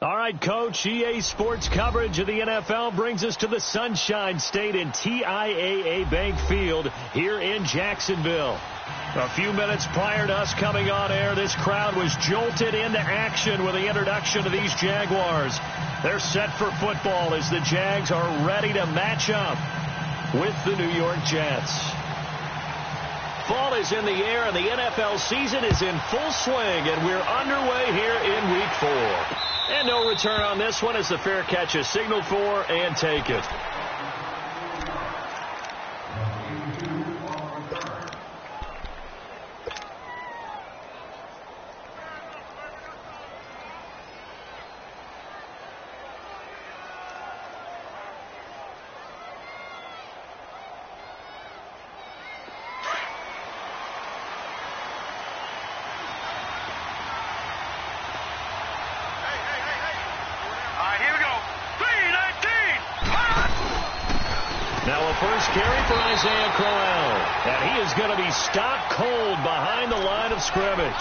All right, Coach, EA Sports coverage of the NFL brings us to the Sunshine State in TIAA Bank Field here in Jacksonville. A few minutes prior to us coming on air, this crowd was jolted into action with the introduction of these Jaguars. They're set for football as the Jags are ready to match up with the New York Jets. Fall is in the air and the NFL season is in full swing, and we're underway here in Week 4. And no return on this one as the fair catch is signaled for and take it. And he is going to be stopped cold behind the line of scrimmage.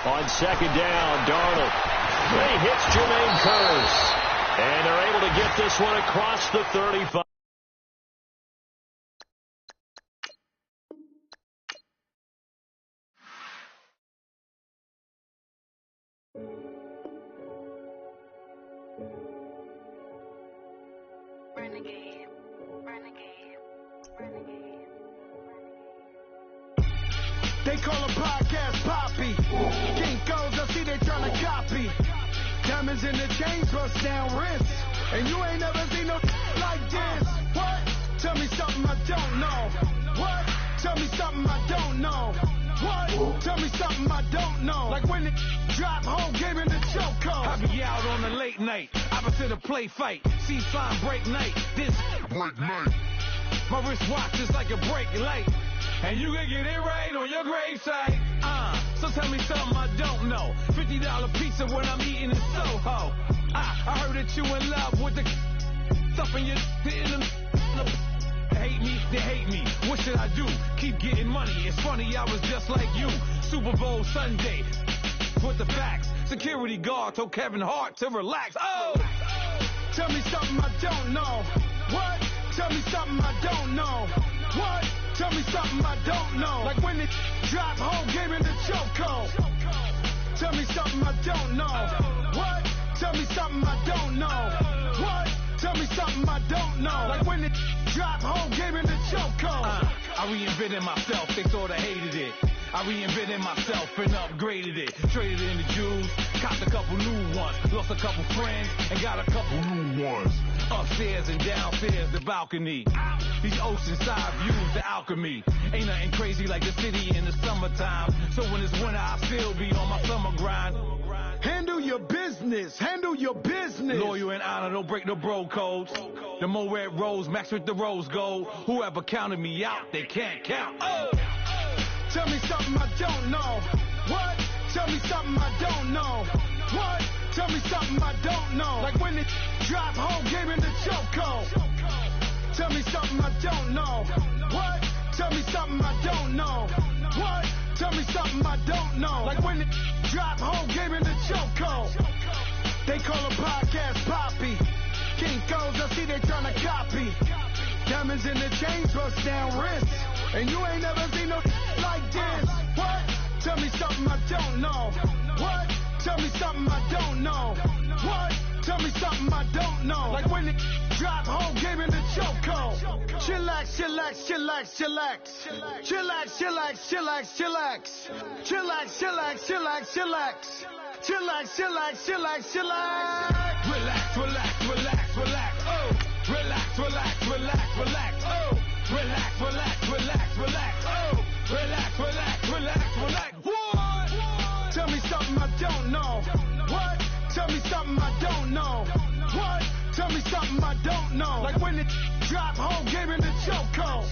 On second down, Darnold. He hits Jermaine Kearse. And they're able to get this one across the 35. Renegade, renegade, renegade. They call a podcast Poppy. Kinkos, I see they tryna copy. Diamonds in the chains, bust down wrists. And you ain't never seen no like this. What? Tell me something I don't know. What? Tell me something I don't know. What? Tell me something I don't know. Like when it drop home, game in the chokehold. I be out on a late night, opposite a play fight. See sign break night, this break night. My wristwatch is like a brake light. And you can get it right on your gravesite. So tell me something I don't know. $50 pizza when I'm eating in Soho. I heard that you in love with the stuff in your hate me, they hate me. What should I do? Keep getting money. It's funny, I was just like you. Super Bowl Sunday with the facts. Security guard told Kevin Hart to relax. Oh! Tell me something I don't know. What? Tell me something I don't know. What? Tell me something I don't know. Like when it drop home, game in the chokehold. Tell me something I don't know. What? Tell me something I don't know. What? Tell me something I don't know. Like when it drop home, game in the chokehold. I reinvented myself, they thought I hated it. I reinvented myself and upgraded it. Traded in the jewels, copped a couple new ones. Lost a couple friends and got a couple new ones. Upstairs and downstairs, the balcony. These oceanside views, the alchemy. Ain't nothing crazy like the city in the summertime. So when it's winter, I still be on my summer grind. Handle your business. Handle your business. Loyal and honor, don't break no bro codes. The more red rose, max with the rose gold. Whoever counted me out, they can't count. Oh! Tell me something I don't know. What? Tell me something I don't know. What? Tell me something I don't know. Like when it drop home, game in the chokehold. Tell me something I don't know. What? Tell me something I don't know. What? Tell me something I don't know. Like when it drop home, game in the chokehold. They call a podcast Poppy. Kinkos, I see they tryna copy. Diamonds in the chains, bust down wrists. And you ain't never seen no like this. What? Tell me something I don't know. What? Tell me something I don't know. What? Tell me something I don't know. Like when it drop home, game in the chokehold. Chillax, chillax, chillax, chillax. Chillax, chillax, chillax, chillax. Chillax, chillax, chillax, chillax. Chillax, chillax, chillax, chillax. Relax, relax, relax, relax. Oh, relax, relax, relax, relax. Oh, relax, relax, relax, relax. Oh, relax, relax, relax, relax. What? Tell me something I don't know. What? Tell me something I don't know. What? Tell me something I don't know. Like when it drop home, game in the chokehold.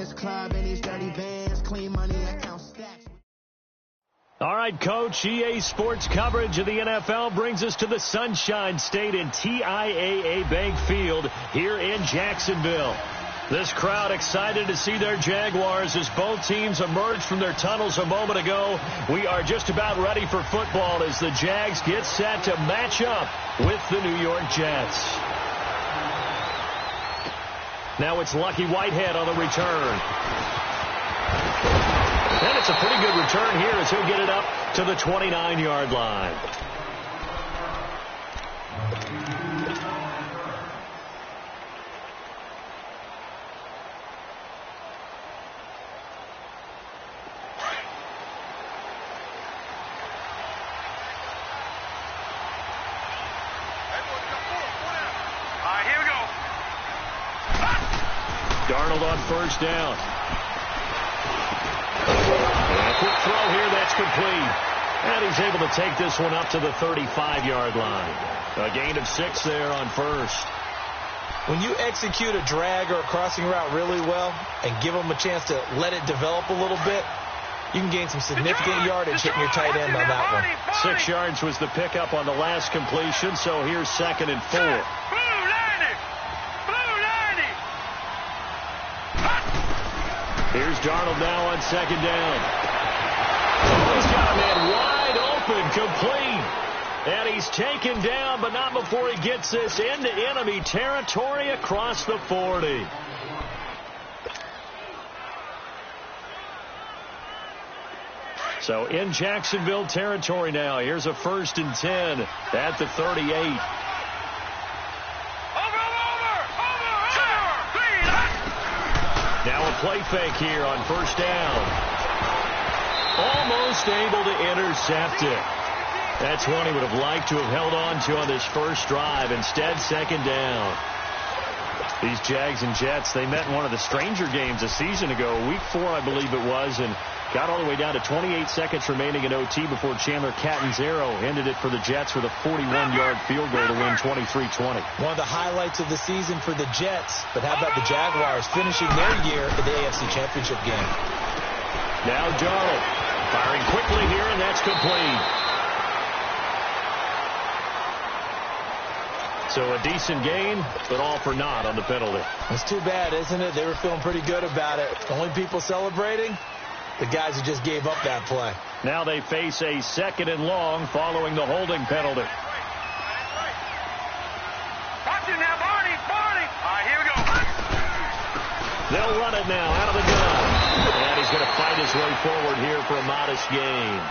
this club in these dirty bands, clean money, account stacks. All right, Coach, EA Sports coverage of the NFL brings us to the Sunshine State in TIAA Bank Field here in Jacksonville. This crowd excited to see their Jaguars as both teams emerged from their tunnels a moment ago. We are just about ready for football as the Jags get set to match up with the New York Jets. Now it's Lucky Whitehead on the return. And it's a pretty good return here as he'll get it up to the 29-yard line. Here we go. Darnold on first down. And a quick throw here, that's complete. And he's able to take this one up to the 35-yard line. A gain of 6 there on first. When you execute a drag or a crossing route really well and give them a chance to let it develop a little bit, you can gain some significant yardage hitting your tight end on that one. 6 yards was the pickup on the last completion, so here's 2nd and 4. Here's Darnold now on 2nd down. Oh, he's got a man wide open, complete. And he's taken down, but not before he gets this into enemy territory across the 40. So in Jacksonville territory now. Here's a 1st and 10 at the 38. Now a play fake here on first down. Almost able to intercept it. That's one he would have liked to have held on to on this first drive. Instead, 2nd down. These Jags and Jets, they met in one of the stranger games a season ago. Week 4, I believe it was, and got all the way down to 28 seconds remaining in OT before Chandler Catanzaro ended it for the Jets with a 41-yard field goal to win 23-20. One of the highlights of the season for the Jets, but how about the Jaguars finishing their year in the AFC Championship game? Now Darnold firing quickly here, and that's complete. So a decent gain, but all for naught on the penalty. It's too bad, isn't it? They were feeling pretty good about it. Only people celebrating, the guys who just gave up that play. Now they face a 2nd and long following the holding penalty. Watch it now, Barney. All right, here we go. They'll run it now out of the gun. And he's going to fight his way forward here for a modest gain.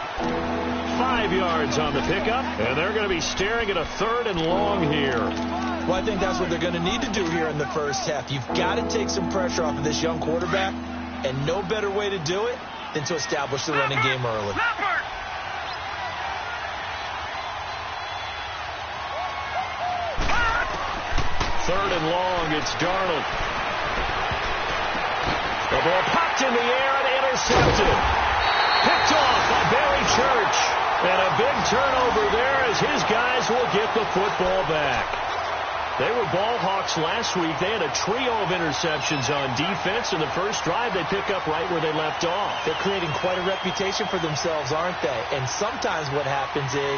5 yards on the pickup, and they're going to be staring at a 3rd and long here. Well, I think that's what they're going to need to do here in the first half. You've got to take some pressure off of this young quarterback, and no better way to do it than to establish the running game early. 3rd and long, it's Darnold. The ball popped in the air and intercepted. Picked off by Barry Church. And a big turnover there as his guys will get the football back. They were ball hawks last week. They had a trio of interceptions on defense. In the first drive, they pick up right where they left off. They're creating quite a reputation for themselves, aren't they? And sometimes what happens is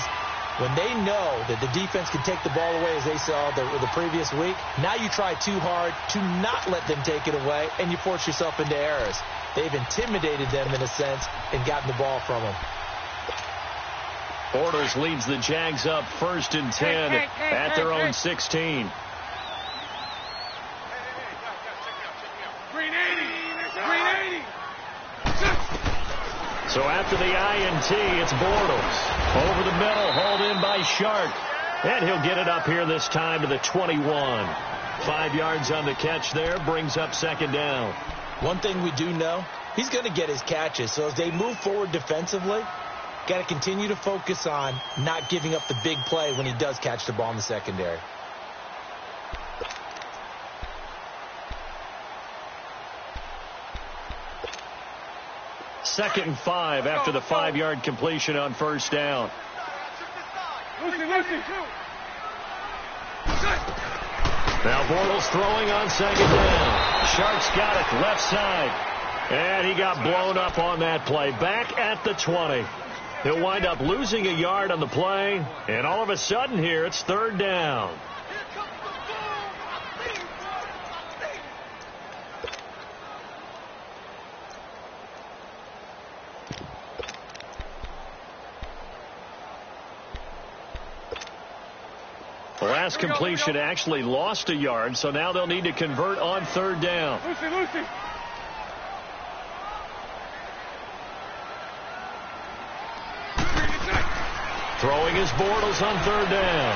when they know that the defense can take the ball away, as they saw the previous week, now you try too hard to not let them take it away, and you force yourself into errors. They've intimidated them in a sense and gotten the ball from them. Bortles leads the Jags up 1st and 10 at their own 16. Green 80. So after the INT, it's Bortles. Over the middle, hauled in by Shark. And he'll get it up here this time to the 21. 5 yards on the catch there, brings up 2nd down. One thing we do know, he's going to get his catches. So as they move forward defensively, got to continue to focus on not giving up the big play when he does catch the ball in the secondary. Second and 5 after the 5-yard completion on first down. Now Bortles throwing on second down. Sharks got it left side. And he got blown up on that play. Back at the 20. He'll wind up losing a yard on the play. And all of a sudden here, it's third down. The last completion actually lost a yard, so now they'll need to convert on third down. Lucy. Throwing his Bortles on third down.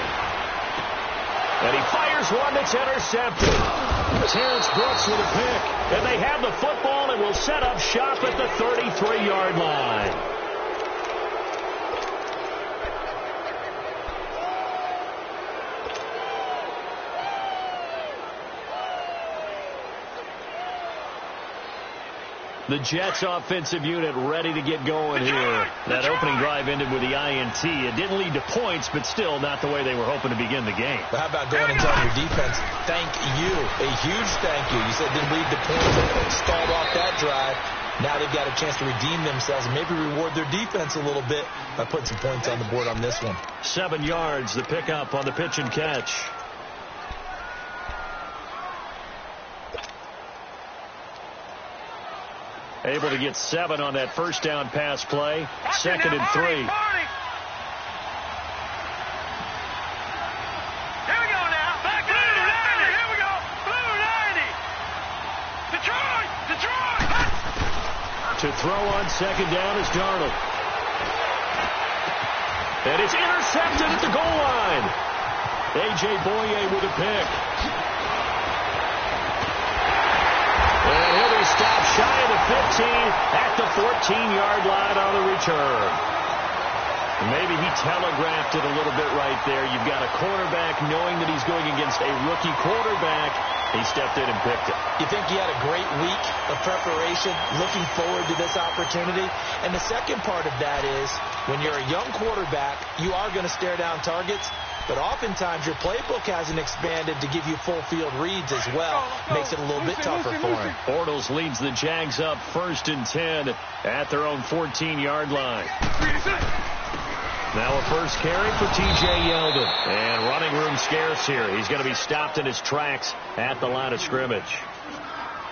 And he fires one that's intercepted. Terrence Brooks with a pick. And they have the football and will set up shop at the 33-yard line. The Jets offensive unit ready to get going here. That opening drive ended with the INT. It didn't lead to points, but still not the way they were hoping to begin the game. But how about going and telling your defense, thank you, a huge thank you. You said didn't lead to points and stalled off that drive. Now they've got a chance to redeem themselves and maybe reward their defense a little bit by putting some points on the board on this one. 7 yards, the pickup on the pitch and catch. Able to get 7 on that first down pass play. Second and 3. Here we go now. Back to Blue 90. Here we go. Blue 90. Detroit. To throw on second down is Darnold. And it's intercepted at the goal line. A.J. Boye with a pick. And he'll be stopped shy of the 15 at the 14-yard line on the return. Maybe he telegraphed it a little bit right there. You've got a cornerback knowing that he's going against a rookie quarterback. He stepped in and picked it. You think he had a great week of preparation, looking forward to this opportunity? And the second part of that is when you're a young quarterback, you are going to stare down targets. But oftentimes your playbook hasn't expanded to give you full field reads as well. Makes it a little bit tougher for him. Bortles leads the Jags up 1st and 10 at their own 14-yard line. Now a first carry for T.J. Yeldon. And running room scarce here. He's going to be stopped in his tracks at the line of scrimmage.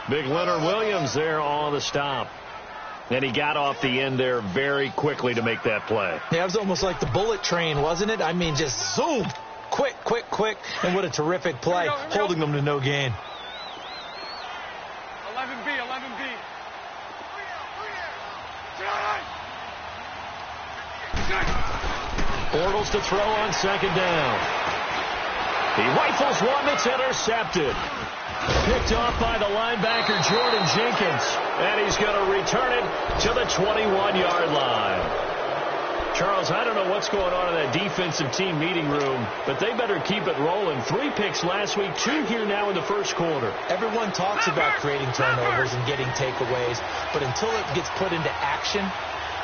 Big Leonard Williams there on the stop. And he got off the end there very quickly to make that play. Yeah, it was almost like the bullet train, wasn't it? I mean, just zoom. Quick. And what a terrific play, holding them to no gain. 11B. Bortles to throw on second down. He rifles one that's intercepted. Picked off by the linebacker Jordan Jenkins. And he's going to return it to the 21-yard line. Charles, I don't know what's going on in that defensive team meeting room, but they better keep it rolling. 3 picks last week, 2 here now in the first quarter. Everyone talks about creating turnovers and getting takeaways, but until it gets put into action,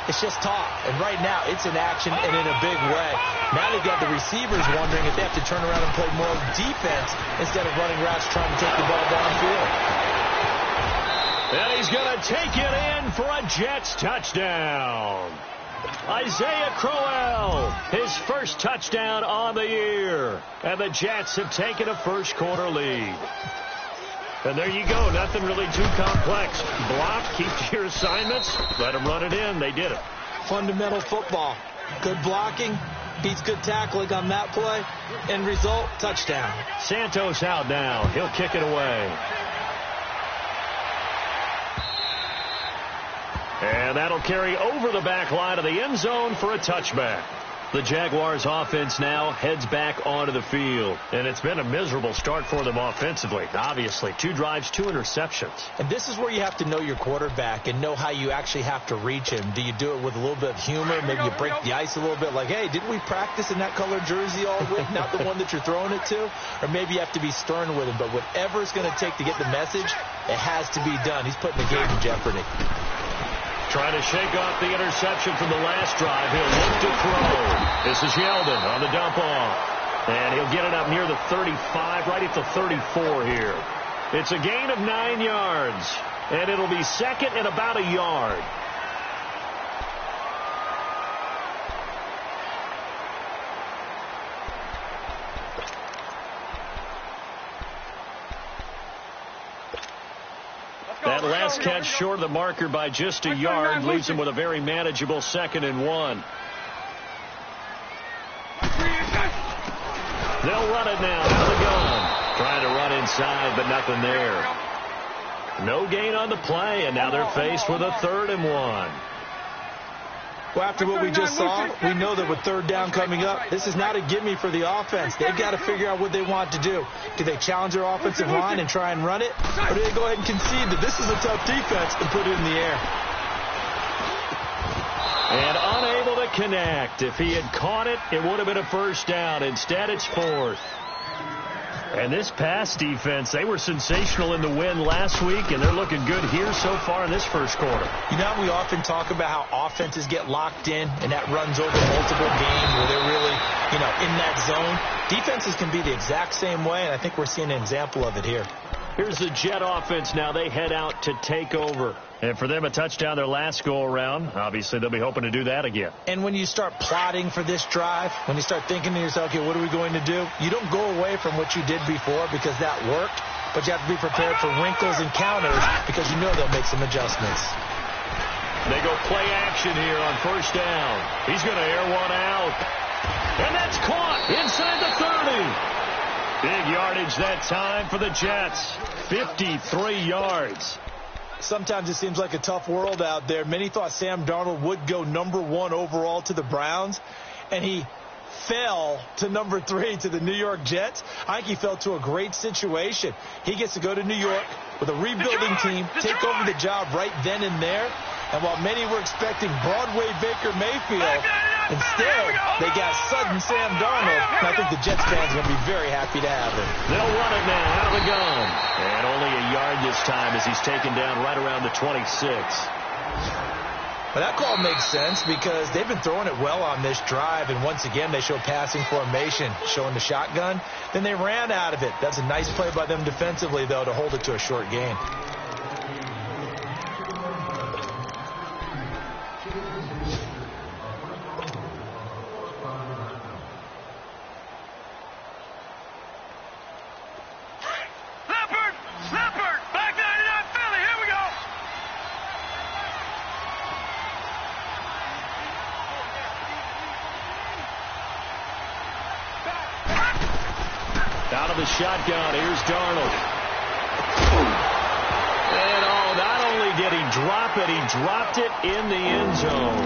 it's just talk. And right now, it's in action and in a big way. Now they've got the receivers wondering if they have to turn around and play more defense instead of running routes trying to take the ball downfield. And he's going to take it in for a Jets touchdown. Isaiah Crowell, his first touchdown on the year. And the Jets have taken a first quarter lead. And there you go. Nothing really too complex. Block, keep to your assignments, let them run it in. They did it. Fundamental football. Good blocking, beats good tackling on that play. End result, touchdown. Santos out now. He'll kick it away. And that'll carry over the back line of the end zone for a touchback. The Jaguars offense now heads back onto the field. And it's been a miserable start for them offensively. Obviously, 2 drives, 2 interceptions. And this is where you have to know your quarterback and know how you actually have to reach him. Do you do it with a little bit of humor? Maybe you break the ice a little bit like, hey, didn't we practice in that color jersey all week? Not the one that you're throwing it to? Or maybe you have to be stern with him. But whatever it's going to take to get the message, it has to be done. He's putting the game in jeopardy. Trying to shake off the interception from the last drive. He'll look to throw. This is Yeldon on the dump off. And he'll get it up near the 35, right at the 34 here. It's a gain of 9 yards, and it'll be second and about a yard. That last catch short of the marker by just a yard leaves him with a very manageable 2nd and 1. They'll run it now out of the gun. Trying to run inside, but nothing there. No gain on the play, and now they're faced with a 3rd and 1. Well, after what we just saw, we know that with 3rd down coming up, this is not a gimme for the offense. They've got to figure out what they want to do. Do they challenge their offensive line and try and run it? Or do they go ahead and concede that this is a tough defense and put it in the air? And unable to connect. If he had caught it, it would have been a 1st down. Instead, it's 4th. And this pass defense, they were sensational in the win last week, and they're looking good here so far in this 1st quarter. You know, we often talk about how offenses get locked in, and that runs over multiple games where they're really, in that zone. Defenses can be the exact same way, and I think we're seeing an example of it here. Here's the Jet offense now. They head out to take over. And for them, a touchdown their last go-around. Obviously, they'll be hoping to do that again. And when you start plotting for this drive, when you start thinking to yourself, okay, what are we going to do? You don't go away from what you did before because that worked, but you have to be prepared for wrinkles and counters because you know they'll make some adjustments. They go play action here on 1st down. He's going to air one out. And that's caught inside the 30. Big yardage that time for the Jets. 53 yards. Sometimes it seems like a tough world out there. Many thought Sam Darnold would go number 1 overall to the Browns, and he fell to number 3 to the New York Jets. I think he fell to a great situation. He gets to go to New York with a rebuilding team, take over the job right then and there. And while many were expecting Broadway Baker Mayfield, instead they got sudden Sam Darnold. And I think the Jets fans are going to be very happy to have him. They'll run it now out of the gun. And only a yard this time as he's taken down right around the 26. But that call makes sense because they've been throwing it well on this drive. And once again, they show passing formation, showing the shotgun. Then they ran out of it. That's a nice play by them defensively, though, to hold it to a short gain. Out of the shotgun, here's Darnold. And not only did he drop it, he dropped it in the end zone.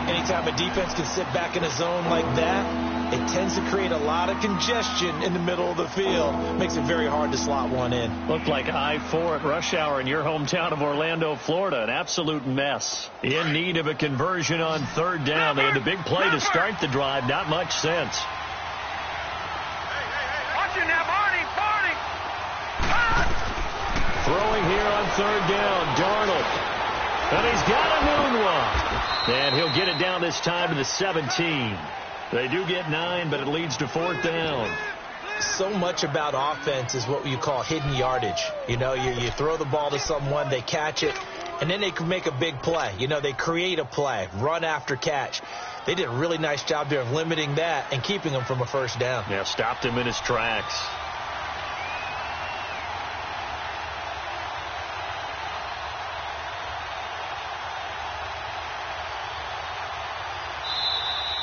Anytime a defense can sit back in a zone like that, it tends to create a lot of congestion in the middle of the field. Makes it very hard to slot one in. Looked like I-4 at rush hour in your hometown of Orlando, Florida. An absolute mess. In need of a conversion on 3rd down. They had a big play to start the drive. Not much sense. Throwing here on 3rd down, Darnold. And he's got a moonwalk. And he'll get it down this time to the 17. They do get 9, but it leads to 4th down. So much about offense is what you call hidden yardage. You throw the ball to someone, they catch it, and then they can make a big play. They create a play, run after catch. They did a really nice job there of limiting that and keeping him from a 1st down. Yeah, stopped him in his tracks.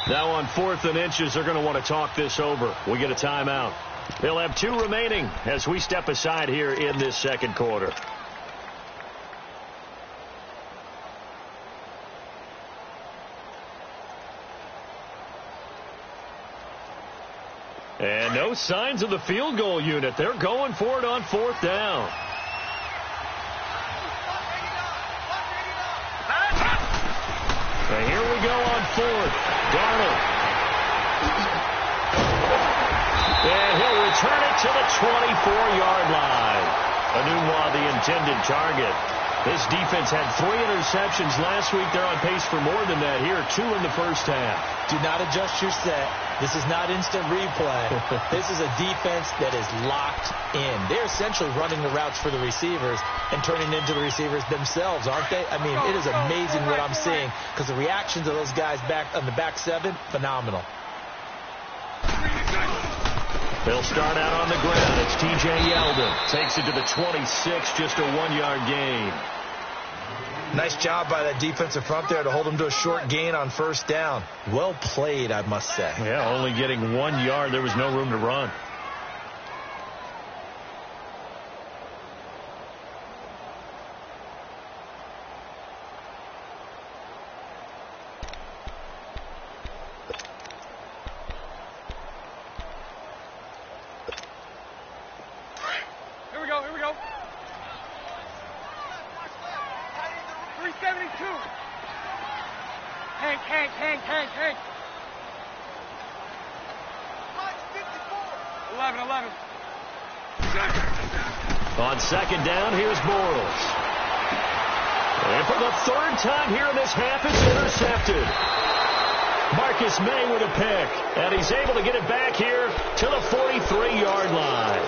Now on 4th and inches, they're going to want to talk this over. We get a timeout. They'll have 2 remaining as we step aside here in this 2nd quarter. And no signs of the field goal unit. They're going for it on 4th down. And here we go on 4th. Darnold. And he'll return it to the 24-yard line. Anunwa, the intended target. This defense had 3 interceptions last week. They're on pace for more than that here. 2 in the first half. Do not adjust your set. This is not instant replay. This is a defense that is locked in. They're essentially running the routes for the receivers and turning into the receivers themselves, aren't they? I mean, it is amazing what I'm seeing because the reactions of those guys back on the back 7, phenomenal. They'll start out on the ground. It's T.J. Yeldon. Takes it to the 26, just a 1-yard gain. Nice job by that defensive front there to hold them to a short gain on first down. Well played, I must say. Yeah, only getting 1 yard. There was no room to run. Here we go. 372. Hank. 11. On second down, here's Bortles. And for the 3rd time here in this half, it's intercepted. Marcus May with a pick. And he's able to get it back here to the 43-yard line.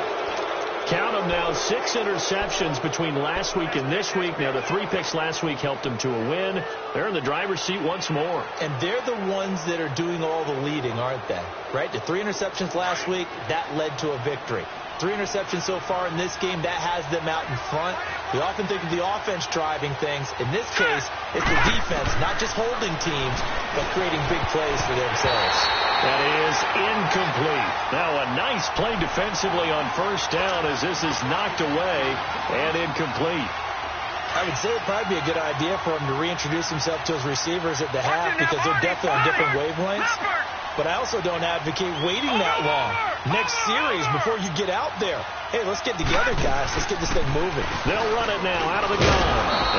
Count them now, 6 interceptions between last week and this week. Now, the 3 picks last week helped them to a win. They're in the driver's seat once more. And they're the ones that are doing all the leading, aren't they? Right? The 3 interceptions last week, that led to a victory. 3 interceptions so far in this game, that has them out in front. We often think of the offense driving things. In this case, it's the defense, not just holding teams, but creating big plays for themselves. That is incomplete. Now a nice play defensively on first down as this is knocked away and incomplete. I would say it would probably be a good idea for him to reintroduce himself to his receivers at the half because they're definitely on different wavelengths. But I also don't advocate waiting that long. Next series before you get out there. Hey, let's get together, guys. Let's get this thing moving. They'll run it now out of the gun.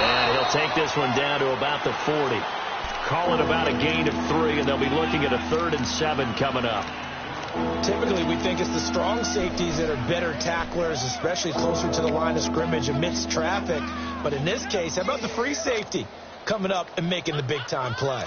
And he'll take this one down to about the 40. Call it about a gain of 3, and they'll be looking at a 3rd and 7 coming up. Typically, we think it's the strong safeties that are better tacklers, especially closer to the line of scrimmage amidst traffic. But in this case, how about the free safety coming up and making the big-time play?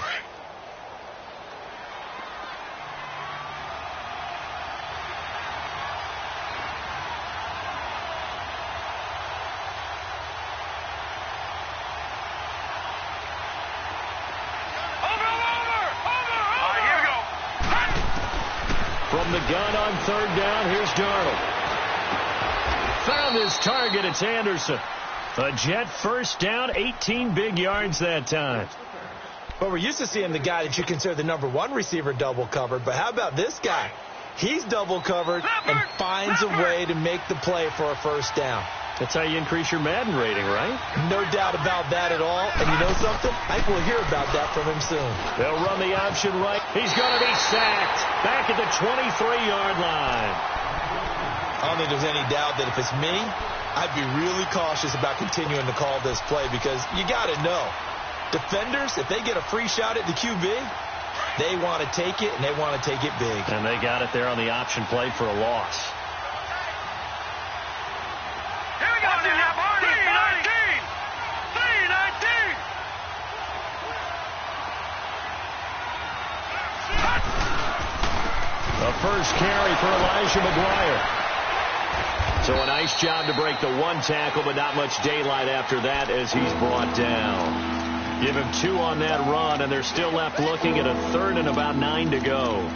From the gun on 3rd down, here's Darnold. Found his target, it's Anderson. A Jet first down, 18 big yards that time. Well, we're used to seeing the guy that you consider the number 1 receiver double covered, but how about this guy? He's double covered and finds a way to make the play for a first down. That's how you increase your Madden rating, right? No doubt about that at all. And you know something? I think we'll hear about that from him soon. They'll run the option right. He's going to be sacked back at the 23-yard line. I don't think there's any doubt that if it's me, I'd be really cautious about continuing to call this play because you got to know. Defenders, if they get a free shot at the QB, they want to take it, and they want to take it big. And they got it there on the option play for a loss. A first carry for Elijah McGuire. So a nice job to break the 1 tackle, but not much daylight after that as he's brought down. Give him 2 on that run, and they're still left looking at a 3rd and about 9 to go.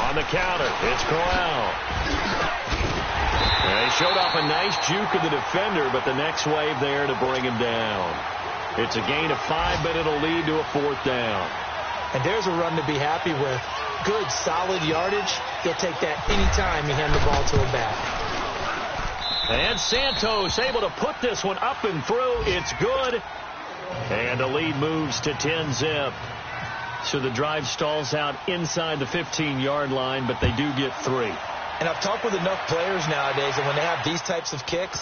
On the counter, it's Corral. And he showed off a nice juke of the defender, but the next wave there to bring him down. It's a gain of 5, but it'll lead to a 4th down. And there's a run to be happy with. Good, solid yardage. He'll take that anytime you hand the ball to him back. And Santos able to put this one up and through. It's good. And the lead moves to 10-zip. So the drive stalls out inside the 15-yard line, but they do get 3. And I've talked with enough players nowadays, and when they have these types of kicks,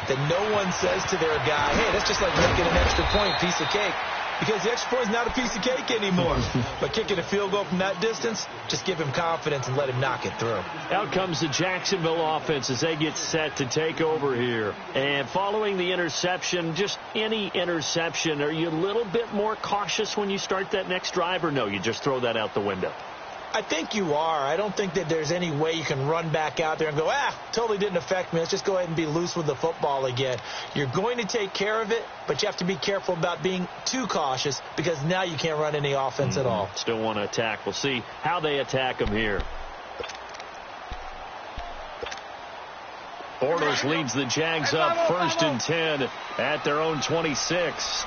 that no one says to their guy, hey, that's just like making an extra point, piece of cake. Because the extra point is not a piece of cake anymore. But kicking a field goal from that distance, just give him confidence and let him knock it through. Out comes the Jacksonville offense as they get set to take over here. And following the interception, just any interception, are you a little bit more cautious when you start that next drive, or no, you just throw that out the window? I think you are. I don't think that there's any way you can run back out there and go, totally didn't affect me. Let's just go ahead and be loose with the football again. You're going to take care of it, but you have to be careful about being too cautious because now you can't run any offense at all. Still want to attack. We'll see how they attack them here. Bortles leads the Jags up 1st and 10 at their own 26.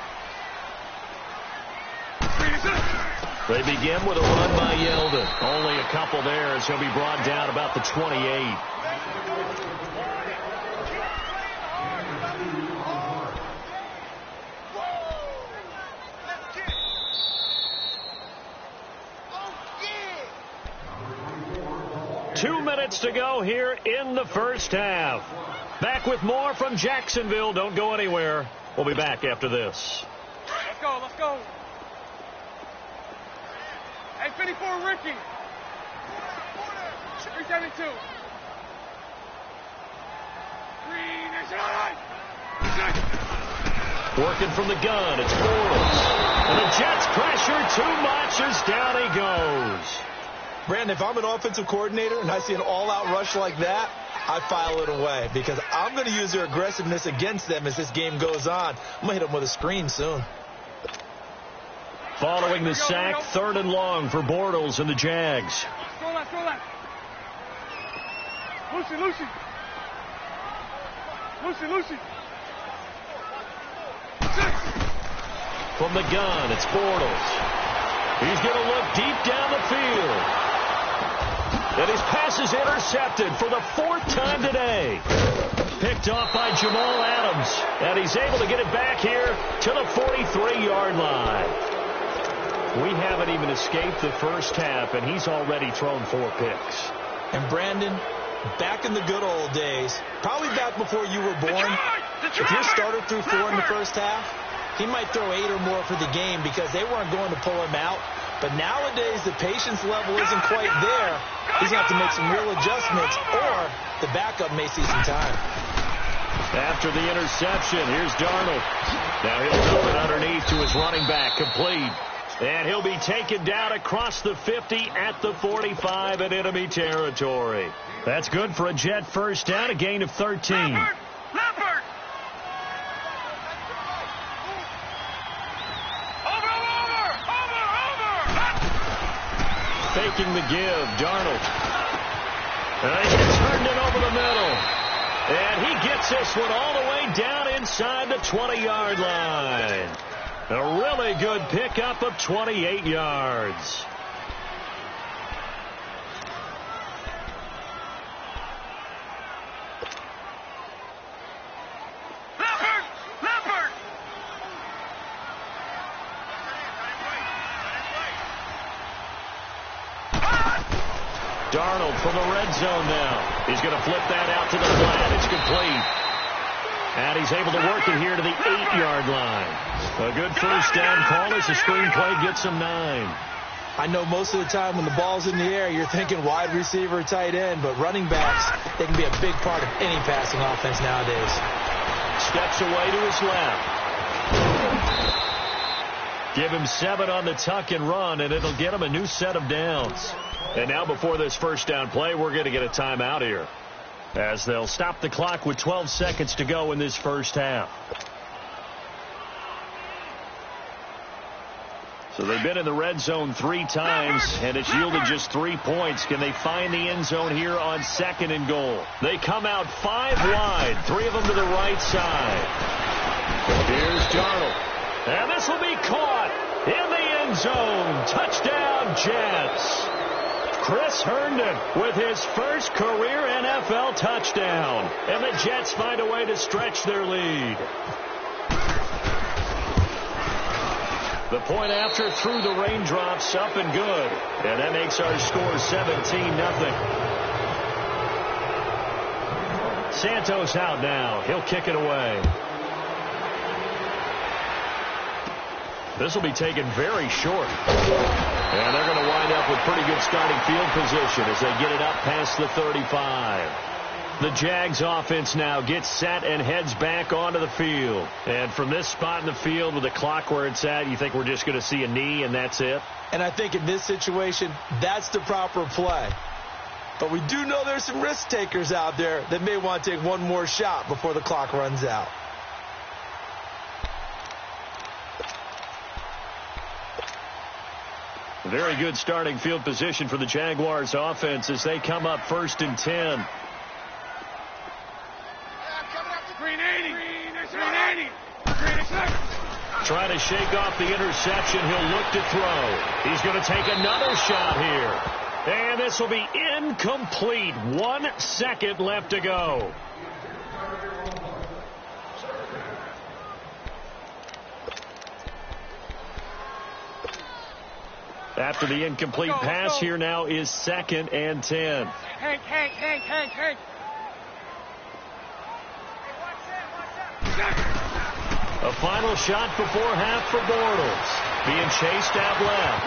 They begin with a run by Yeldon. Only a couple there as he'll be brought down about the 28. Two minutes to go here in the first half. Back with more from Jacksonville. Don't go anywhere. We'll be back after this. Let's go, let's go. Hey, 54, Ricky. 372. Green is on. Working from the gun, it's Bortles. And the Jets pressure too much as down he goes. Brandon, if I'm an offensive coordinator and I see an all-out rush like that, I file it away because I'm going to use their aggressiveness against them as this game goes on. I'm going to hit them with a screen soon. Following the sack, 3rd and long for Bortles and the Jags. Go left, go left. Lucy. From the gun, it's Bortles. He's going to look deep down the field. And his pass is intercepted for the 4th time today. Picked off by Jamal Adams. And he's able to get it back here to the 43-yard line. We haven't even escaped the first half, and he's already thrown 4 picks. And Brandon, back in the good old days, probably back before you were born, if your starter threw 4 in the first half, he might throw 8 or more for the game because they weren't going to pull him out. But nowadays, the patience level isn't quite there. He's going to have to make some real adjustments, or the backup may see some time. After the interception, here's Darnold. Now he'll throw it underneath to his running back, complete. And he'll be taken down across the 50 at the 45 in enemy territory. That's good for a Jet first down, a gain of 13. Leopard. Faking the give, Darnold. And he turned it over the middle. And he gets this one all the way down inside the 20-yard line. A really good pickup of 28 yards. Leopard. Darnold from the red zone now. He's going to flip that out to the flat. It's complete. And he's able to work it here to the 8-yard line. A good first down call as the screenplay gets him 9. I know most of the time when the ball's in the air, you're thinking wide receiver, tight end, but running backs, they can be a big part of any passing offense nowadays. Steps away to his left. Give him 7 on the tuck and run, and it'll get him a new set of downs. And now before this first down play, we're going to get a timeout here, as they'll stop the clock with 12 seconds to go in this first half. So they've been in the red zone 3 times, and it's yielded just 3 points. Can they find the end zone here on 2nd and goal? They come out 5 wide, 3 of them to the right side. Here's Darnold. And this will be caught in the end zone. Touchdown, Jets. Chris Herndon with his first career NFL touchdown. And the Jets find a way to stretch their lead. The point after through the raindrops, up and good. And that makes our score 17-0. Santos out now. He'll kick it away. This will be taken very short. And they're going to wind up with pretty good starting field position as they get it up past the 35. The Jags offense now gets set and heads back onto the field. And from this spot in the field with the clock where it's at, you think we're just going to see a knee and that's it? And I think in this situation, that's the proper play. But we do know there's some risk takers out there that may want to take one more shot before the clock runs out. Very good starting field position for the Jaguars offense as they come up 1st and 10. Trying to shake off the interception. He'll look to throw. He's going to take another shot here. And this will be incomplete. 1 second left to go. After the incomplete pass, here now is 2nd and 10. Hank. A final shot before half for Bortles. Being chased out left.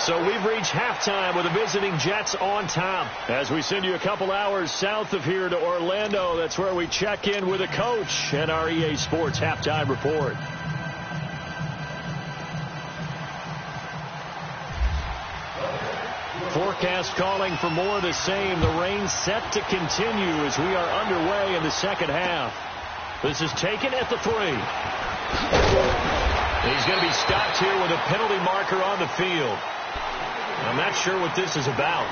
So we've reached halftime with the visiting Jets on top. As we send you a couple hours south of here to Orlando, that's where we check in with a coach and our EA Sports halftime report. Forecast calling for more of the same. The rain set to continue as we are underway in the second half. This is taken at the 3. He's going to be stopped here with a penalty marker on the field. I'm not sure what this is about.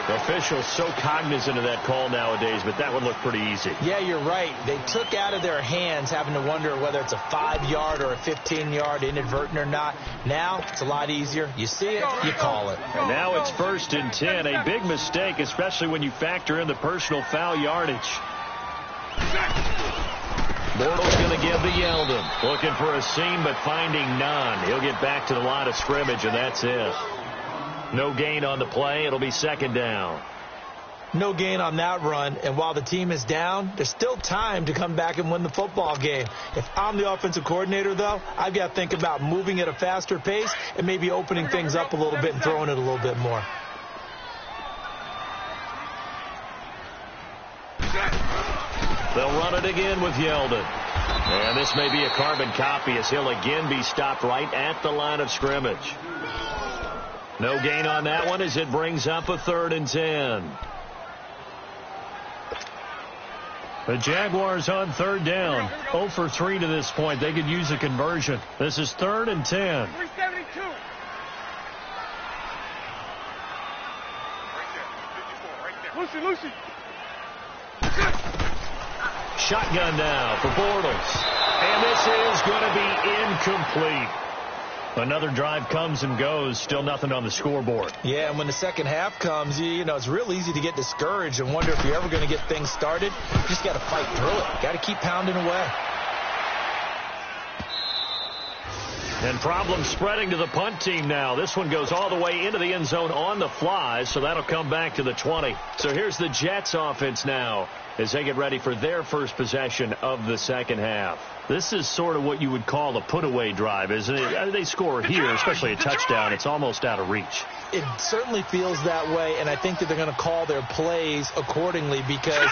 The official's so cognizant of that call nowadays, but that would look pretty easy. Yeah, you're right. They took out of their hands having to wonder whether it's a 5-yard or a 15-yard inadvertent or not. Now it's a lot easier. You see it, you call it. And now it's 1st and 10. A big mistake, especially when you factor in the personal foul yardage. Bortles going to give to Yeldon. Looking for a seam, but finding none. He'll get back to the line of scrimmage, and that's it. No gain on the play. It'll be 2nd down. No gain on that run, and while the team is down, there's still time to come back and win the football game. If I'm the offensive coordinator, though, I've got to think about moving at a faster pace and maybe opening things up a little bit and throwing it a little bit more. They'll run it again with Yeldon. And this may be a carbon copy as he'll again be stopped right at the line of scrimmage. No gain on that one as it brings up a 3rd and 10. The Jaguars on 3rd down. 0 for 3 to this point. They could use a conversion. This is 3rd and 10. 372. Lucy. Shotgun now for Bortles. And this is going to be incomplete. Another drive comes and goes. Still nothing on the scoreboard. Yeah, and when the second half comes, you know, it's real easy to get discouraged and wonder if you're ever going to get things started. You just got to fight through it. Got to keep pounding away. And problems spreading to the punt team now. This one goes all the way into the end zone on the fly, so that'll come back to the 20. So here's the Jets offense now as they get ready for their first possession of the second half. This is sort of what you would call a put-away drive, isn't it? They score here, especially a touchdown. It's almost out of reach. It certainly feels that way, and I think that they're going to call their plays accordingly because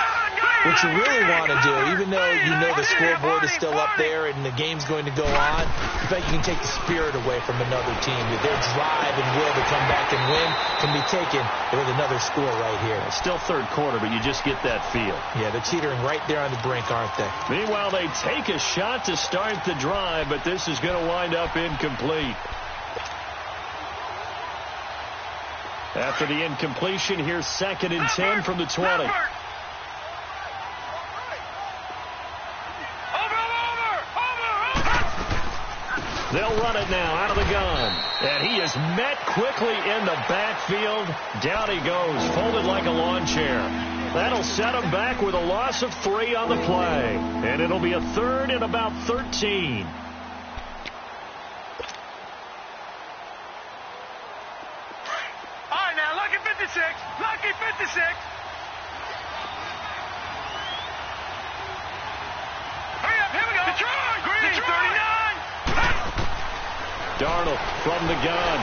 what you really want to do, even though you know the scoreboard is still up there and the game's going to go on, I bet you can take the spirit away from another team. Their drive and will to come back and win can be taken with another score right here. It's still 3rd quarter, but you just get that feel. Yeah, they're teetering right there on the brink, aren't they? Meanwhile, they take a shot to start the drive, but this is going to wind up incomplete. After the incompletion, here's 2nd and 10 from the 20. They'll run it now out of the gun. And he is met quickly in the backfield. Down he goes, folded like a lawn chair. That'll set him back with a loss of 3 on the play. And it'll be a 3rd and about 13. All right, now, lucky 56. Lucky 56. Hurry up, here we go. Detroit, Green, Detroit. 39. Darnold from the gun.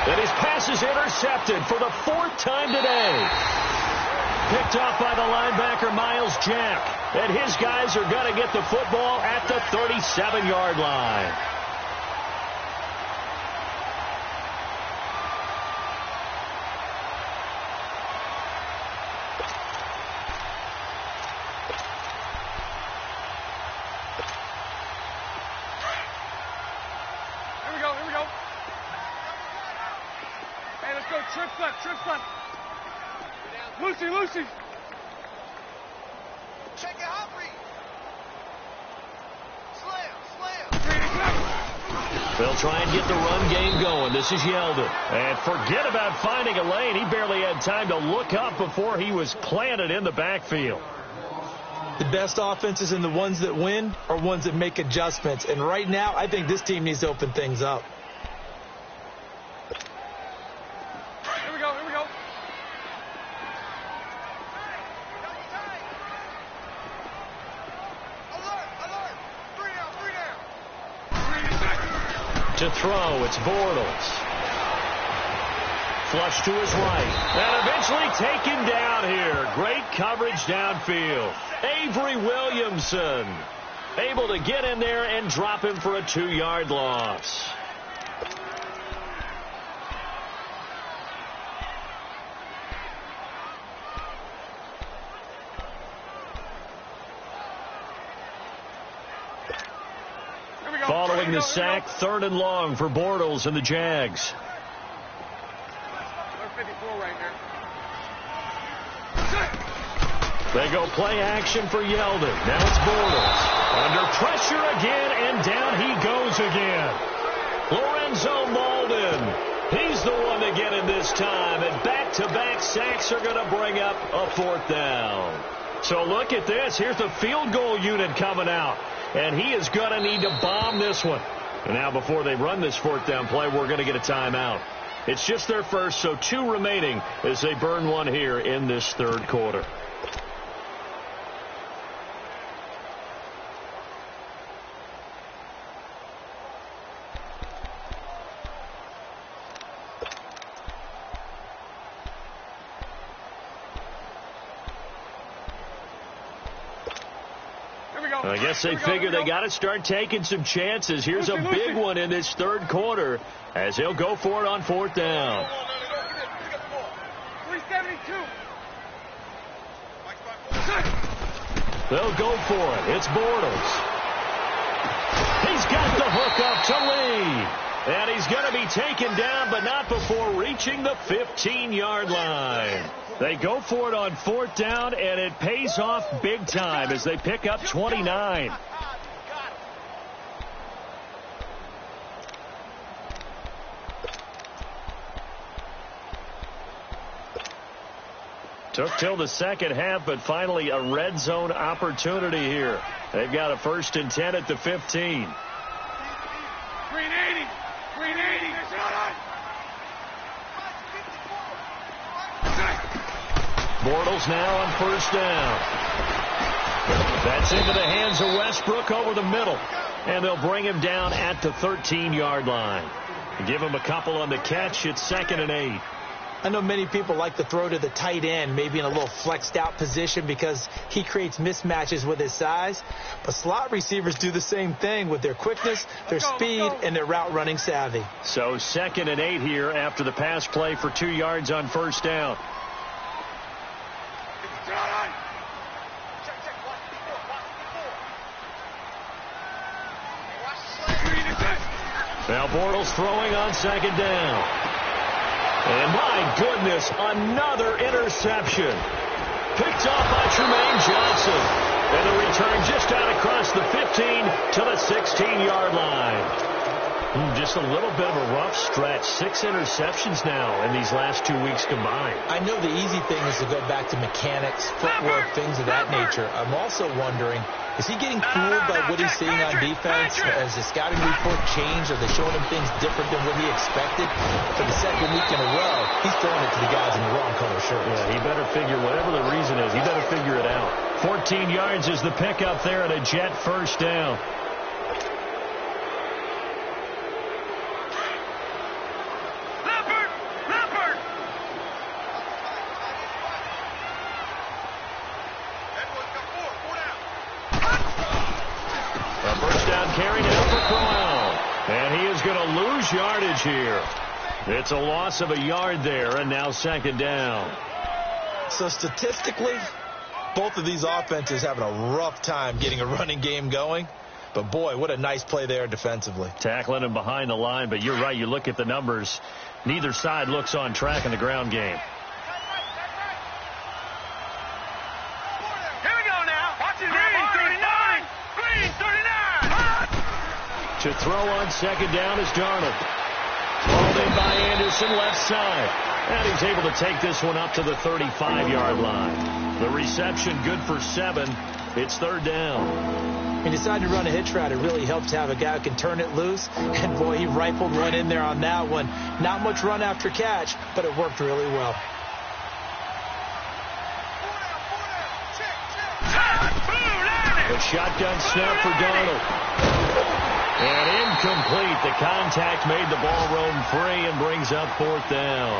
And his pass is intercepted for the 4th time today. Picked off by the linebacker, Miles Jack. And his guys are going to get the football at the 37-yard line. Here we go. Hey, let's go. Trip front. Lucy. Check it, Humphrey. Slam. They'll try and get the run game going. This is Yeldon. And forget about finding a lane. He barely had time to look up before he was planted in the backfield. The best offenses and the ones that win are ones that make adjustments. And right now, I think this team needs to open things up. Here we go. Alert. 3 down. To throw, it's Bortles. Flush to his right. And eventually taken down here. Great coverage downfield. Avery Williamson able to get in there and drop him for a 2-yard loss. Following the sack, 3rd and long for Bortles and the Jags. 54 right here. They go play action for Yeldon. Now it's Bortles. Under pressure again, and down he goes again. Lorenzo Malden. He's the one to get in this time, and back-to-back sacks are going to bring up a 4th down. So look at this. Here's the field goal unit coming out. And he is going to need to bomb this one. And now before they run this 4th down play, we're going to get a timeout. It's just their first, so 2 remaining as they burn one here in this 3rd quarter. I guess they figure they got to start taking some chances. Here's a big one in this 3rd quarter as he'll go for it on 4th down. 372. They'll go for it. It's Bortles. He's got the hook up to Lee. And he's going to be taken down, but not before reaching the 15-yard line. They go for it on 4th down, and it pays off big time as they pick up 29. Took till the second half, but finally a red zone opportunity here. They've got a 1st and 10 at the 15. 380. Bortles now on 1st down. That's into the hands of Westbrook over the middle. And they'll bring him down at the 13-yard line. Give him a couple on the catch. It's 2nd and 8. I know many people like to throw to the tight end, maybe in a little flexed out position because he creates mismatches with his size. But slot receivers do the same thing with their quickness, their speed, and their route running savvy. So 2nd and 8 here after the pass play for 2 yards on 1st down. Now Bortles throwing on 2nd down. And my goodness, another interception. Picked off by Tremaine Johnson. And the return just out across the 15 to the 16-yard line. Just a little bit of a rough stretch. 6 interceptions now in these last 2 weeks combined. I know the easy thing is to go back to mechanics, footwork, things of that nature. I'm also wondering, is he getting fooled by what he's seeing on defense? Has the scouting report changed? Are they showing him things different than what he expected? For the second week in a row, he's throwing it to the guys in the wrong color shirts. Yeah, he better figure, whatever the reason is, he better figure it out. 14 yards is the pickup there and a Jet first down. Yardage here. It's a loss of a yard there, and now second down. So statistically, both of these offenses having a rough time getting a running game going. But, boy, what a nice play there defensively. Tackling him behind the line, but you're right. You look at the numbers. Neither side looks on track in the ground game. Here we go now. Watch it. Green 39. Green 39. To throw on second down is Darnold. Called in by Anderson, left side. And he's able to take this one up to the 35-yard line. The reception good for 7. It's third down. He decided to run a hitch route. It really helps to have a guy who can turn it loose. And, boy, he rifled one in there on that one. Not much run after catch, but it worked really well. The shotgun snap for Darnold. And incomplete. The contact made the ball roam free and brings up fourth down.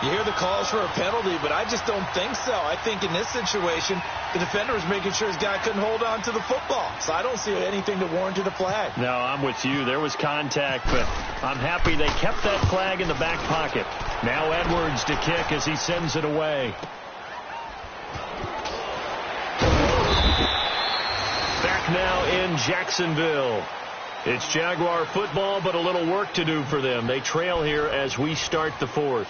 You hear the calls for a penalty, but I just don't think so. I think in this situation, the defender was making sure his guy couldn't hold on to the football. So I don't see anything that warranted a flag. No, I'm with you. There was contact, but I'm happy they kept that flag in the back pocket. Now Edwards to kick as he sends it away. Back now in Jacksonville. It's Jaguar football, but a little work to do for them. They trail here as we start the fourth.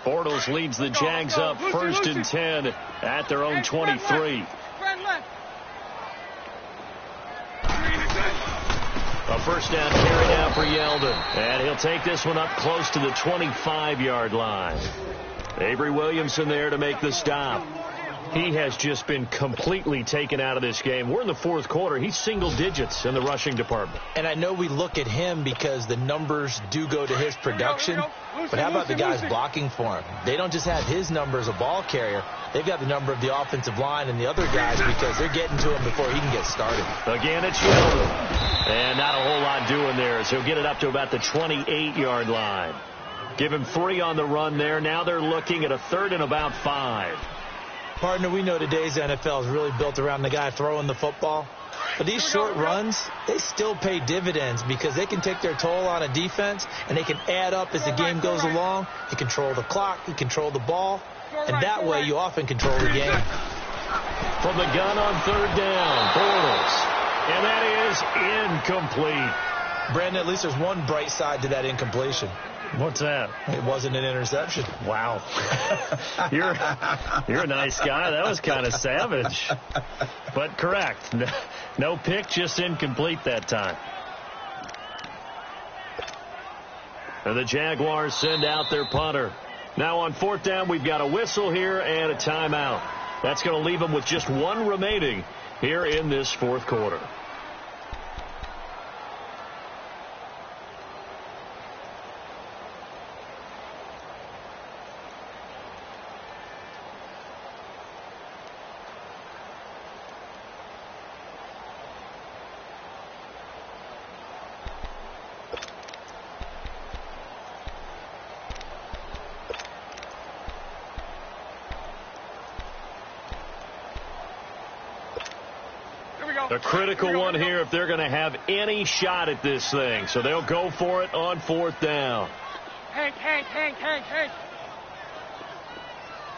Bortles leads the Jags up first and 10 at their own 23. A first down carry now for Yeldon. And he'll take this one up close to the 25-yard line. Avery Williamson there to make the stop. He has just been completely taken out of this game. We're in the fourth quarter. He's single digits in the rushing department. And I know we look at him because the numbers do go to his production. But how about the guys blocking for him? They don't just have his number as a ball carrier. They've got the number of the offensive line and the other guys because they're getting to him before he can get started. Again, it's Yeldon. And not a whole lot doing there as he'll get it up to about the 28-yard line. Give him 3 on the run there. Now they're looking at a third and about 5. Partner, we know today's NFL is really built around the guy throwing the football. But these short runs, they still pay dividends because they can take their toll on a defense and they can add up as the game goes along. You control the clock, you control the ball, and that way you often control the game. From the gun on third down, Bortles. And that is incomplete. Brandon, at least there's one bright side to that incompletion. What's that? It wasn't an interception. Wow. You're a nice guy. That was kind of savage. But correct. No pick, just incomplete that time. And the Jaguars send out their punter. Now on fourth down, we've got a whistle here and a timeout. That's going to leave them with just 1 remaining here in this fourth quarter. A critical one here if they're going to have any shot at this thing. So they'll go for it on fourth down. Hank.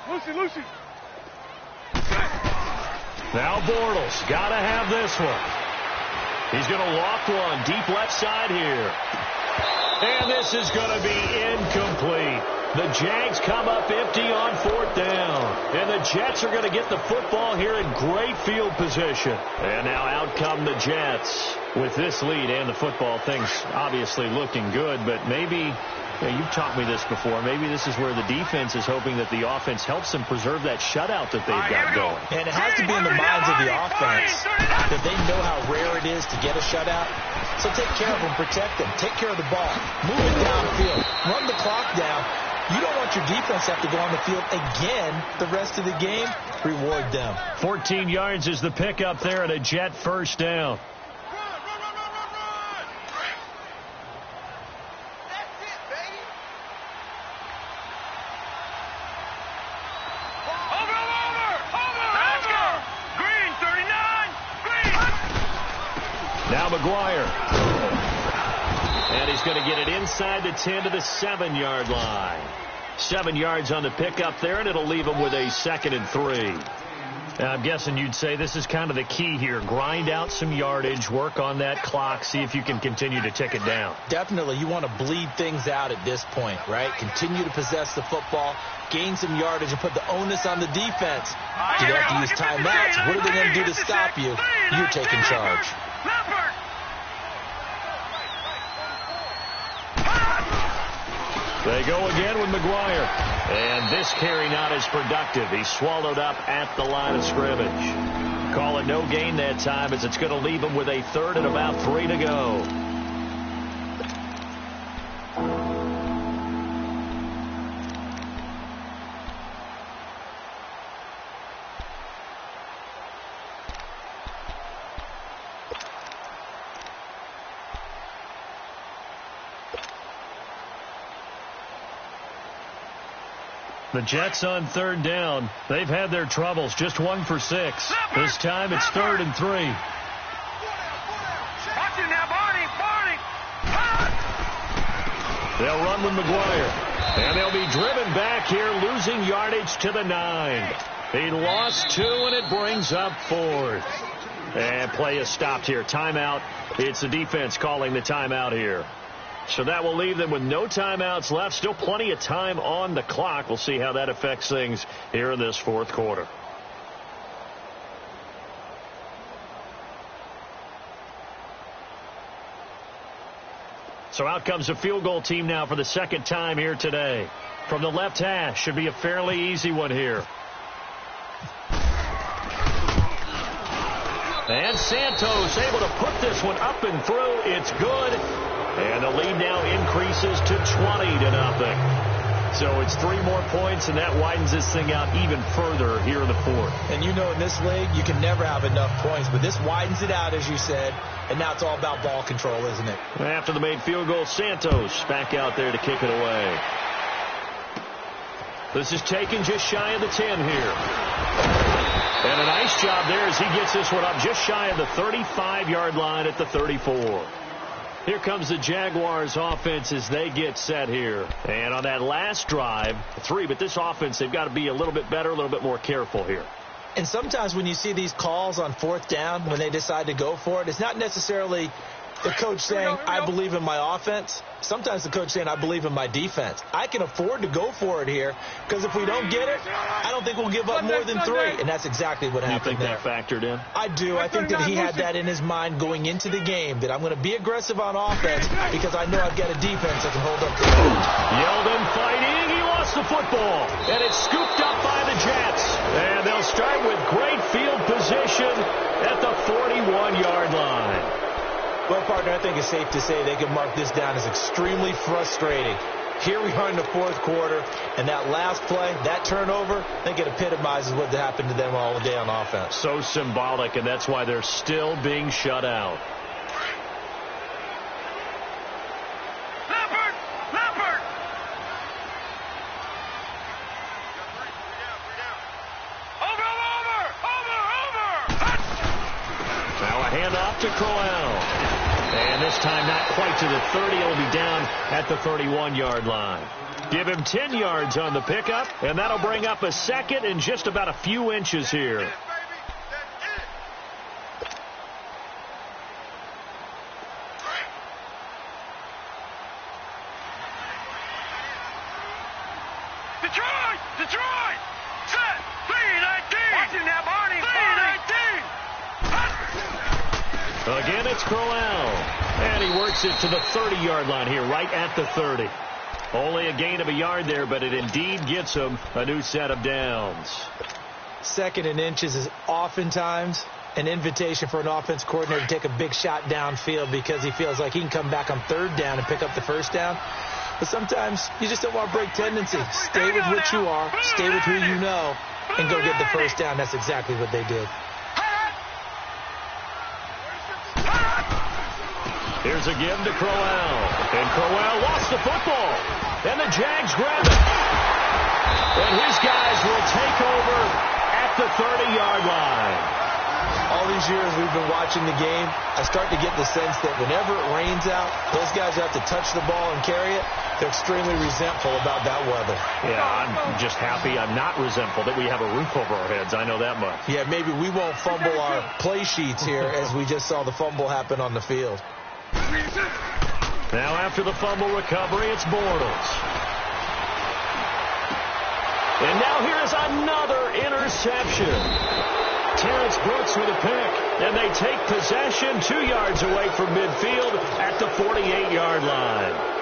Lucy. Now Bortles got to have this one. He's going to loft one deep left side here. And this is going to be incomplete. The Jags come up empty on 4th down. And the Jets are going to get the football here in great field position. And now out come the Jets. With this lead and the football, things obviously looking good, but maybe... you've taught me this before. Maybe this is where the defense is hoping that the offense helps them preserve that shutout that they've got going. And it has to be in the minds of the offense that they know how rare it is to get a shutout. So take care of them, protect them, take care of the ball, move it downfield, run the clock down. You don't want your defense to have to go on the field again the rest of the game. Reward them. 14 yards is the pickup there at a Jet first down. Now McGuire. And he's going to get it inside the 10 to the 7-yard line. 7 yards on the pickup there, and it'll leave him with a 2nd and 3. Now, I'm guessing you'd say this is kind of the key here. Grind out some yardage, work on that clock, see if you can continue to tick it down. Definitely. You want to bleed things out at this point, right? Continue to possess the football, gain some yardage, and put the onus on the defense. Do they have to use timeouts? What are they going to do to stop you? You're taking charge. They go again with McGuire. And this carry not as productive. He's swallowed up at the line of scrimmage. Call it no gain that time as it's going to leave him with a 3rd and about 3 to go. The Jets on 3rd down. They've had their troubles. Just 1 for 6. This time it's 3rd and 3. They'll run with McGuire. And they'll be driven back here, losing yardage to the 9. He lost 2, and it brings up 4th. And play is stopped here. Timeout. It's the defense calling the timeout here. So that will leave them with no timeouts left. Still plenty of time on the clock. We'll see how that affects things here in this 4th quarter. So out comes a field goal team now for the 2nd time here today. From the left hash. Should be a fairly easy one here. And Santos able to put this one up and through. It's good. And the lead now increases to 20-0. So it's 3 more points, and that widens this thing out even further here in the 4th. And you know in this league, you can never have enough points, but this widens it out, as you said, and now it's all about ball control, isn't it? After the made field goal, Santos back out there to kick it away. This is taken just shy of the 10 here. And a nice job there as he gets this one up just shy of the 35-yard line at the 34. Here comes the Jaguars offense as they get set here. And on that last drive, 3, but this offense, they've got to be a little bit better, a little bit more careful here. And sometimes when you see these calls on 4th down, when they decide to go for it, it's not necessarily the coach saying, I believe in my offense. Sometimes the coach saying, I believe in my defense. I can afford to go for it here because if we don't get it, I don't think we'll give up more than 3. And that's exactly what happened there. You think that factored in? I do. I think that he had that in his mind going into the game, that I'm going to be aggressive on offense because I know I've got a defense that can hold up to the edge. Yeldon fighting. He lost the football. And it's scooped up by the Jets. And they'll start with great field position at the 41-yard line. Well, partner, I think it's safe to say they can mark this down as extremely frustrating. Here we are in the 4th quarter, and that last play, that turnover, I think it epitomizes what happened to them all day on offense. So symbolic, and that's why they're still being shut out. Now a handoff to Crowell. And this time not quite to the 30. It'll be down at the 31-yard line. Give him 10 yards on the pickup, and that'll bring up a 2nd and just about a few inches here. again, it's Crowell. And he works it to the 30-yard line here, right at the 30. Only a gain of a yard there, but it indeed gets him a new set of downs. 2nd and inches is oftentimes an invitation for an offense coordinator to take a big shot downfield because he feels like he can come back on 3rd down and pick up the 1st down. But sometimes you just don't want to break tendency. Stay with what you are, stay with who you know, and go get the 1st down. That's exactly what they did. Here's a give to Crowell. And Crowell lost the football. And the Jags grab it. And his guys will take over at the 30-yard line. All these years we've been watching the game, I start to get the sense that whenever it rains out, those guys have to touch the ball and carry it. They're extremely resentful about that weather. Yeah, I'm just happy I'm not resentful that we have a roof over our heads. I know that much. Yeah, maybe we won't fumble our play sheets here as we just saw the fumble happen on the field. Now after the fumble recovery, it's Bortles. And now here is another interception. Terrence Brooks with a pick. And they take possession 2 yards away from midfield at the 48-yard line.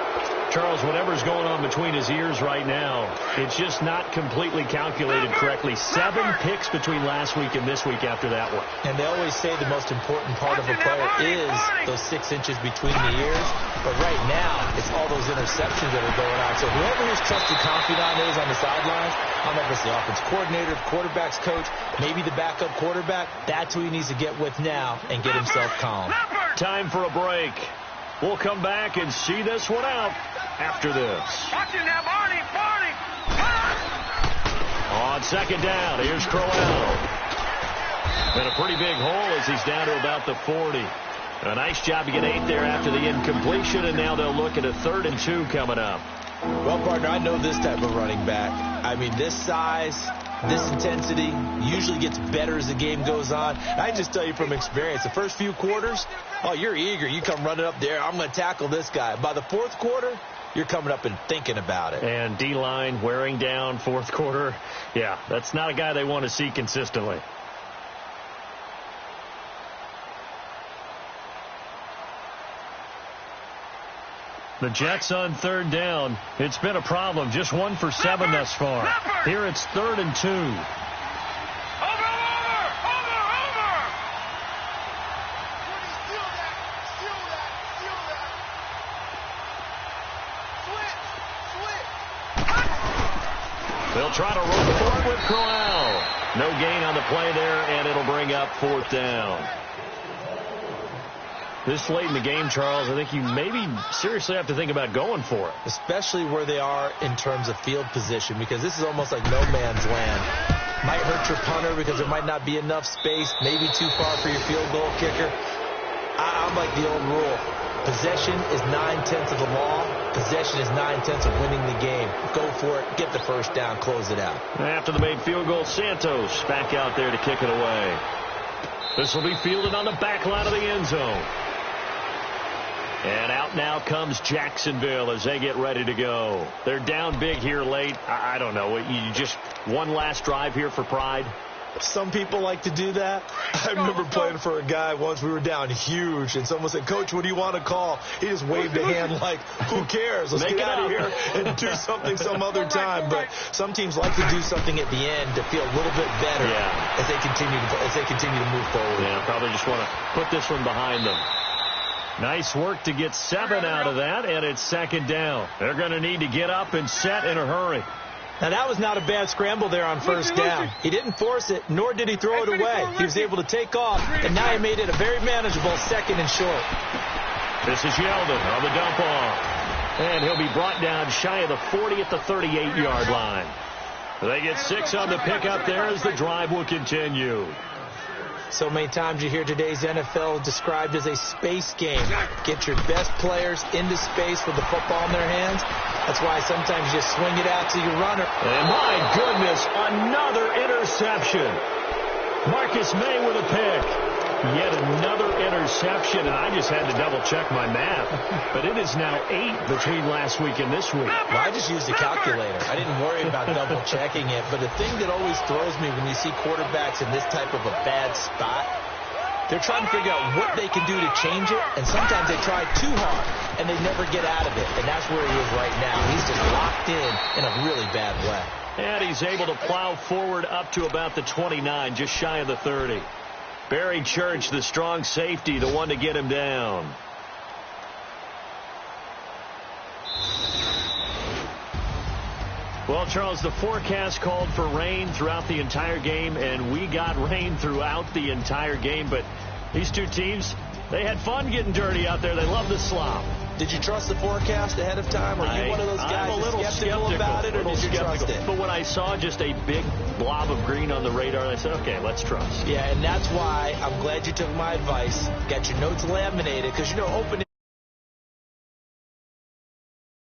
Charles, whatever's going on between his ears right now, it's just not completely calculated correctly. 7 picks between last week and this week after that one. And they always say the most important part of a player is those 6 inches between the ears. But right now, it's all those interceptions that are going on. So whoever his trusted confidant is on the sidelines, I don't know if it's the offense coordinator, quarterback's coach, maybe the backup quarterback, that's who he needs to get with now and get himself calm. Time for a break. We'll come back and see this one out after this. On 2nd down, here's Crowell. And a pretty big hole as he's down to about the 40. A nice job to get 8 there after the incompletion, and now they'll look at a 3rd and 2 coming up. Well, partner, I know this type of running back. I mean, this size, this intensity usually gets better as the game goes on. I just tell you from experience, the first few quarters, oh, you're eager. You come running up there. I'm going to tackle this guy. By the 4th quarter, you're coming up and thinking about it. And D-line wearing down 4th quarter. Yeah, that's not a guy they want to see consistently. The Jets on 3rd down. It's been a problem. Just 1 for 7 thus far. Here it's 3rd and 2. They'll try to run for it with Crowell. No gain on the play there, and it'll bring up 4th down. This late in the game, Charles, I think you maybe seriously have to think about going for it. Especially where they are in terms of field position, because this is almost like no man's land. Might hurt your punter because there might not be enough space, maybe too far for your field goal kicker. I'm like the old rule. Possession is 9/10 of the law. Possession is 9/10 of winning the game. Go for it. Get the 1st down. Close it out. After the made field goal, Santos back out there to kick it away. This will be fielded on the back line of the end zone. And out now comes Jacksonville as they get ready to go. They're down big here late. I don't know. You just one last drive here for pride? Some people like to do that. I remember playing for a guy once. We were down huge, and someone said, "Coach, what do you want to call?" He just waved a hand like, "Who cares? Let's get out of here and do something some other time." But some teams like to do something at the end to feel a little bit better as they continue to move forward. Yeah, probably just want to put this one behind them. Nice work to get 7 out of that, and it's 2nd down. They're going to need to get up and set in a hurry. Now, that was not a bad scramble there on 1st down. He didn't force it, nor did he throw it away. He was able to take off, and now he made it a very manageable 2nd and short. This is Yeldon on the dump off. And he'll be brought down shy of the 40 at the 38-yard line. They get 6 on the pickup there as the drive will continue. So many times you hear today's NFL described as a space game. Get your best players into space with the football in their hands. That's why sometimes you just swing it out to your runner. And my goodness, another interception. Marcus May with a pick. Yet another interception, and I just had to double-check my math. But it is now 8 between last week and this week. Well, I just used a calculator. I didn't worry about double-checking it. But the thing that always throws me when you see quarterbacks in this type of a bad spot They're trying to figure out what they can do to change it, and sometimes they try too hard, and they never get out of it, and that's where he is right now. He's just locked in a really bad way. And he's able to plow forward up to about the 29, just shy of the 30. Barry Church, the strong safety, the one to get him down. Well, Charles, the forecast called for rain throughout the entire game, and we got rain throughout the entire game. But these two teams, they had fun getting dirty out there. They love the slop. Did you trust the forecast ahead of time? Or are you one of those guys I'm a little skeptical about it, or did you trust it? But when I saw just a big blob of green on the radar, I said, okay, let's trust. Yeah, and that's why I'm glad you took my advice. Got your notes laminated, because, you know, opening